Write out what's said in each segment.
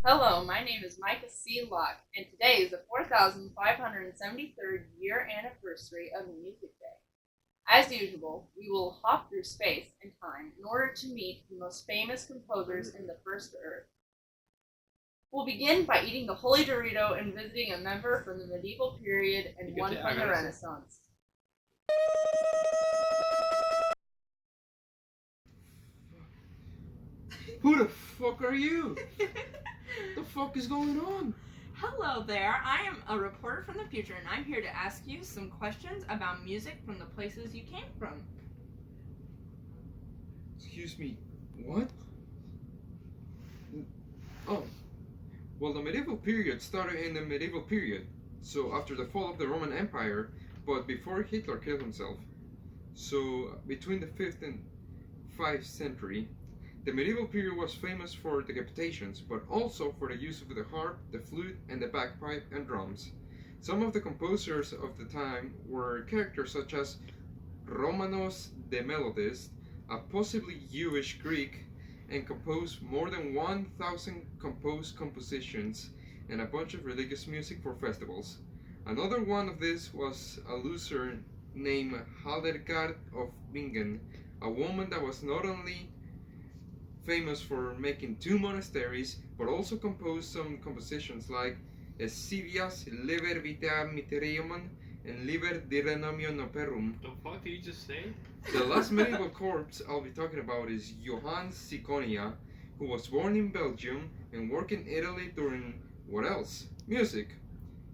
Hello, my name is Micah C. Locke, and today is the 4,573rd year anniversary of Music Day. As usual, we will hop through space and time in order to meet the most famous composers in the first Earth. We'll begin by eating the Holy Dorito and visiting a member from the medieval period and one from the Renaissance. Who the fuck are you? The fuck is going on? Hello there, I am a reporter from the future and I'm here to ask you some questions about music from the places you came from. Excuse me, what? Oh, well, the medieval period started in the medieval period, so after the fall of the Roman Empire, but before Hitler killed himself. So, between the 5th and 5th century, the medieval period was famous for decapitations, but also for the use of the harp, the flute, and the bagpipe and drums. Some of the composers of the time were characters such as Romanos the Melodist, a possibly Jewish Greek, and composed more than 1,000 composed compositions and a bunch of religious music for festivals. Another one of these was a loser named Hildegard of Bingen, a woman that was not only famous for making 2 monasteries, but also composed some compositions like Esivias Liber Vitae Mysterium and Liber Direnomium Operum. The fuck did you just say? The last medieval corpse I'll be talking about is Johann Ciconia, who was born in Belgium and worked in Italy during what else? Music.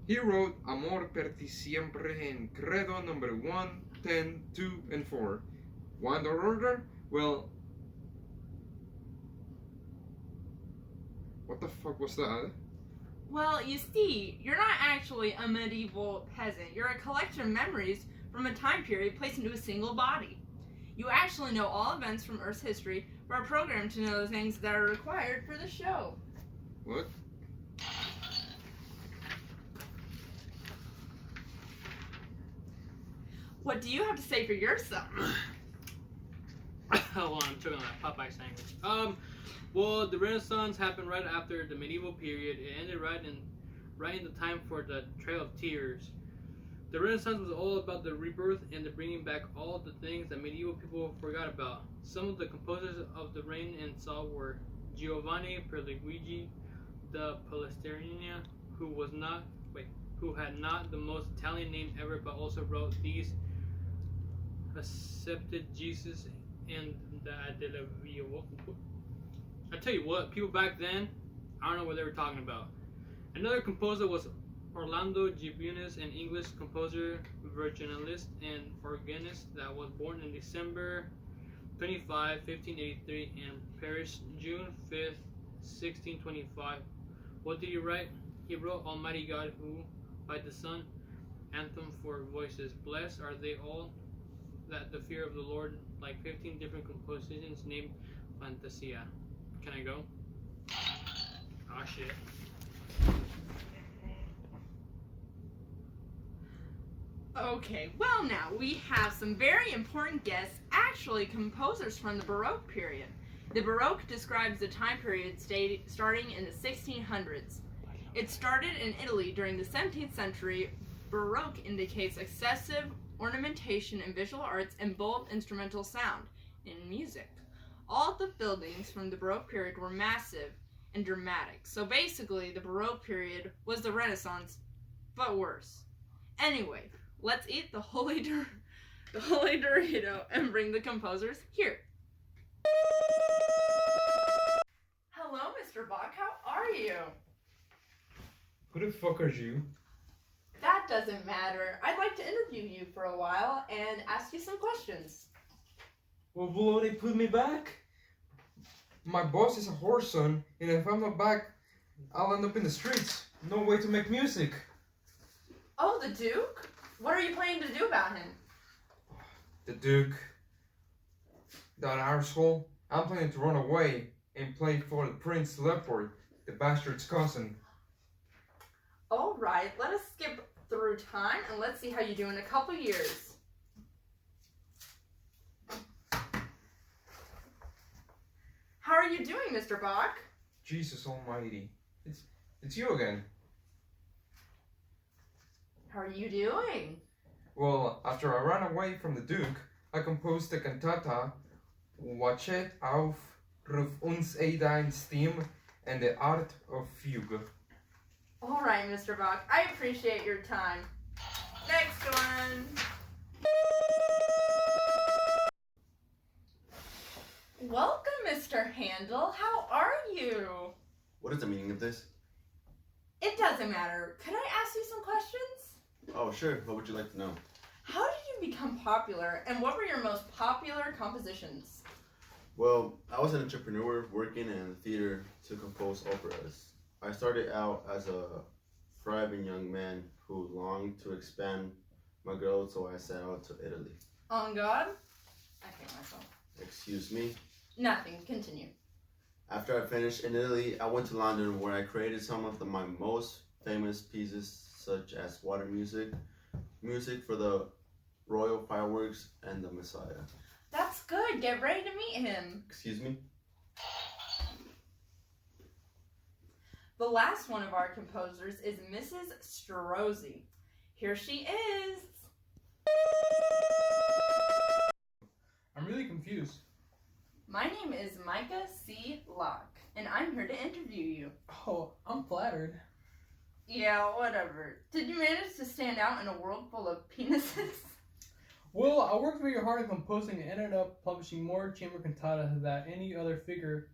He wrote Amor per ti siempre and Credo number 1, 10, 2, and 4. Want the order? Well, what the fuck was that? Well, you see, you're not actually a medieval peasant. You're a collection of memories from a time period placed into a single body. You actually know all events from Earth's history, but are programmed to know the things that are required for the show. What? What do you have to say for yourself? Hold on, I'm choking on that Popeye sandwich. Well, the Renaissance happened right after the medieval period. It ended right in the time for the Trail of Tears. The Renaissance was all about the rebirth and the bringing back all the things that medieval people forgot about. Some of the composers of the reign and saw were Giovanni Perluigi da Palestrina, who had not the most Italian name ever, but also wrote these Accepted Jesus and the Adela Via. I tell you what, people back then, I don't know what they were talking about. Another composer was Orlando Gibunis, an English composer, virginalist, and organist that was born in December 25, 1583, and perished June 5th, 1625. What did he write? He wrote Almighty God, who, by the Son, anthem for voices. Blessed are they all that the fear of the Lord, like 15 different compositions named Fantasia. Can I go? Ah, shit. Okay, well now, we have some very important guests, actually composers from the Baroque period. The Baroque describes the time period starting in the 1600s. It started in Italy during the 17th century. Baroque indicates excessive ornamentation in visual arts and bold instrumental sound in music. All the buildings from the Baroque period were massive and dramatic. So basically, the Baroque period was the Renaissance, but worse. Anyway, let's eat the Holy Dorito and bring the composers here. Hello, Mr. Bach. How are you? Who the fuck are you? That doesn't matter. I'd like to interview you for a while and ask you some questions. Well, will they put me back? My boss is a whoreson, and if I'm not back, I'll end up in the streets. No way to make music. Oh, the Duke? What are you planning to do about him? The Duke. That arsehole. I'm planning to run away and play for the Prince Leopold, the bastard's cousin. Alright, let us skip through time and let's see how you do in a couple years. How are you doing, Mr. Bach? Jesus almighty. It's you again. How are you doing? Well, after I ran away from the Duke, I composed the cantata Wachet auf Ruf uns ein Stem and the Art of Fugue. All right, Mr. Bach. I appreciate your time. Next one. Welcome, Mr. Handel. How are you? What is the meaning of this? It doesn't matter. Could I ask you some questions? Oh, sure. What would you like to know? How did you become popular, and what were your most popular compositions? Well, I was an entrepreneur working in the theater to compose operas. I started out as a thriving young man who longed to expand my growth, so I set out to Italy. On God? I hate myself. Excuse me. Nothing. Continue. After I finished in Italy, I went to London where I created some of my most famous pieces, such as Water Music, music for the Royal Fireworks, and the Messiah. That's good. Get ready to meet him. Excuse me? The last one of our composers is Mrs. Strozzi. Here she is. I'm really confused. My name is Micah C. Locke, and I'm here to interview you. Oh, I'm flattered. Yeah, whatever. Did you manage to stand out in a world full of penises? Well, I worked very hard on composing and ended up publishing more chamber cantatas than any other figure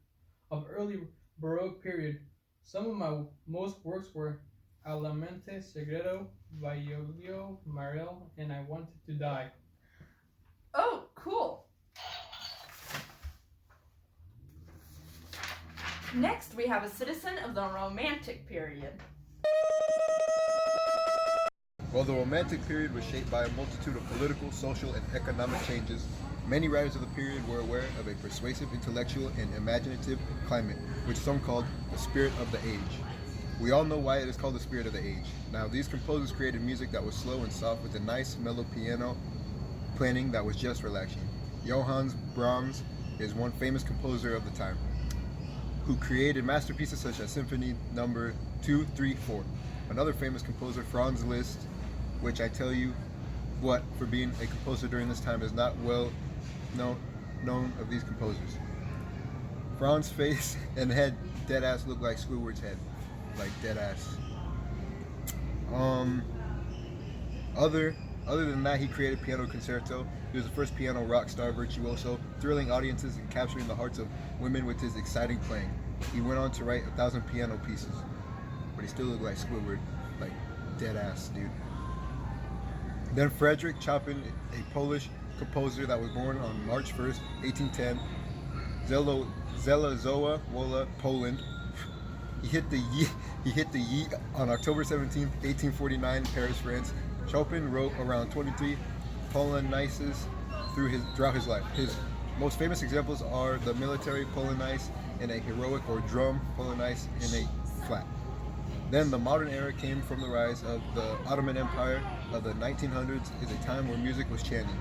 of early Baroque period. Some of my most works were Alamente Segredo, Vioglio, Marel, and I Wanted to Die. Oh, cool. Next, we have a citizen of the Romantic period. While the Romantic period was shaped by a multitude of political, social, and economic changes, many writers of the period were aware of a persuasive intellectual and imaginative climate, which some called the spirit of the age. We all know why it is called the spirit of the age. Now, these composers created music that was slow and soft with a nice, mellow piano playing that was just relaxing. Johannes Brahms is one famous composer of the time, who created masterpieces such as Symphony Number 2, 3, 4. Another famous composer, Franz Liszt, which I tell you what, for being a composer during this time, is not well known of these composers. Franz's face and head dead ass look like Squidward's head, like dead ass. Other than that, he created Piano Concerto. He was the first piano rock star virtuoso, thrilling audiences and capturing the hearts of women with his exciting playing. He went on to write 1,000 piano pieces, but he still looked like Squidward, like dead ass, dude. Then Frederick Chopin, a Polish composer that was born on March 1st, 1810, Zelazowa Wola, Poland. He hit the yeet on October 17th, 1849, Paris, France. Chopin wrote around 23 Polonaises throughout his life. His most famous examples are the military Polonaise in a heroic or drum Polonaise in a flat. Then the modern era came from the rise of the Ottoman Empire of the 1900s is a time where music was chanting.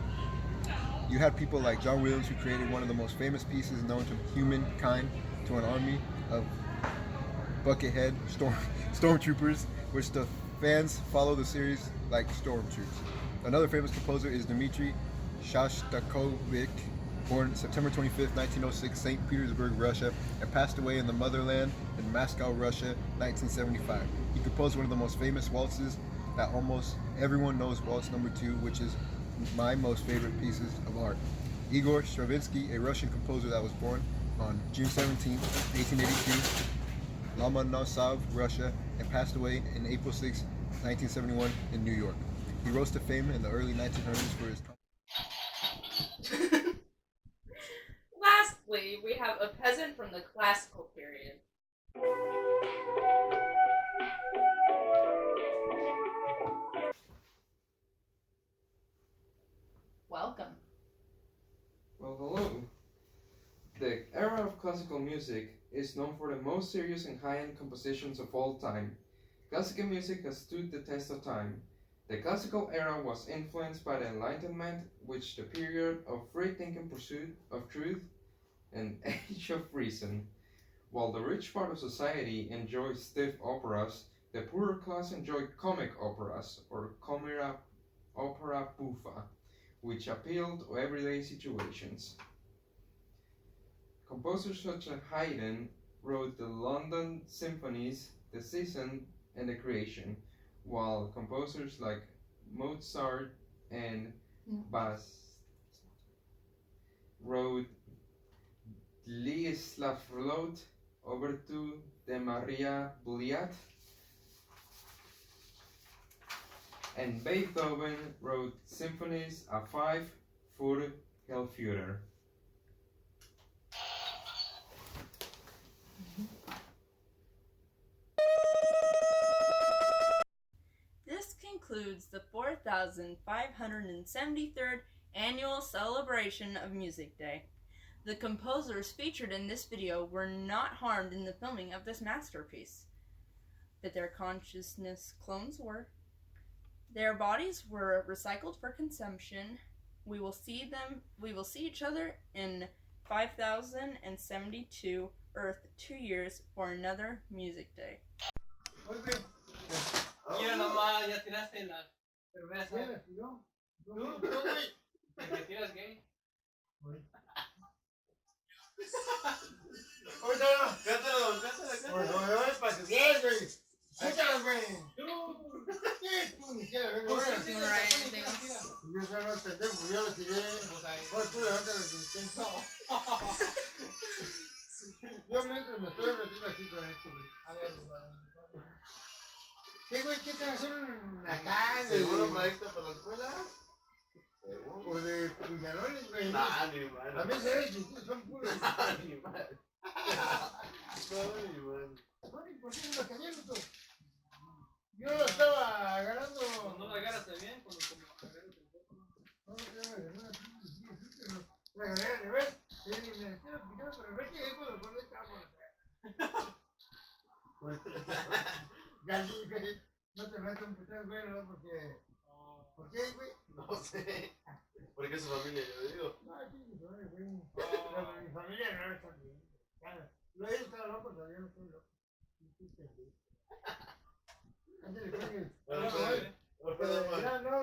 You had people like John Williams, who created one of the most famous pieces known to humankind, to an army of buckethead stormtroopers, which the fans follow the series like stormtroopers. Another famous composer is Dmitri Shostakovich, born September 25th, 1906, St. Petersburg, Russia, and passed away in the motherland in Moscow, Russia, 1975. He composed one of the most famous waltzes that almost everyone knows, Waltz Number 2, which is my most favorite pieces of art. Igor Stravinsky, a Russian composer that was born on June 17, 1882, Lomonosov, Russia, and passed away in April 6, 1971 in New York. He rose to fame in the early 1900s for his Lastly, we have a peasant from the classical period. Welcome. Well, hello. The era of classical music is known for the most serious and high-end compositions of all time. Classical music has stood the test of time. The classical era was influenced by the Enlightenment, which the period of free-thinking pursuit of truth and age of reason. While the rich part of society enjoys stiff operas, the poorer class enjoy comic operas, or opera buffa, which appeal to everyday situations. Composers such as Haydn wrote the London Symphonies, The Season, and The Creation, while composers like Mozart and Bas wrote L'Isla-Flotte, Overture de Maria Bulliat, and Beethoven wrote symphonies A5 für Hellführer. This concludes the 4,573rd annual celebration of Music Day. The composers featured in this video were not harmed in the filming of this masterpiece, but their consciousness clones were. Their bodies were recycled for consumption. We will see each other in 5072 Earth 2 years for another Music Day. Mira nomás, ya tiraste la cerveza. ¿Te tiras gay? Cántalo. Para que veas, güey. Escúchalas, güey. Tú ni siquiera vengo a ver. Yo solo no pendejo, yo lo tiré. Pues tú levantas el intento. Yo mientras me estoy metiendo aquí con esto, güey. A ver, ¿qué, güey? ¿Qué te hacen acá? ¿Seguro maestra para la escuela? O de puñalones, güey. Nah, ni mal. A mí se ve que son puros. Ni mal. Bueno, ¿y por qué no la cayeron tú? Yo lo estaba agarrando. No la agarras bien, cuando como agarras el poco. No, la agarré al revés. Y me estoy picando, pero ve que es cuando pone el cabo. Gallín, no te metas un putazo, güey, no, porque. ¿Por qué, güey? No sé. Porque es su familia, yo digo. No, aquí mi familia, güey. Mi familia no está bien. Lo he estado loco, pero yo no estoy loco. Ándale, güey.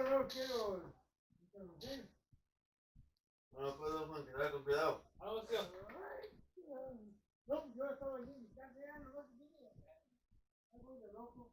No quiero. No puedo continuar con cuidado. Vamos, tío. No, yo estaba allí en mi casa, ya no sé qué. Algo de loco.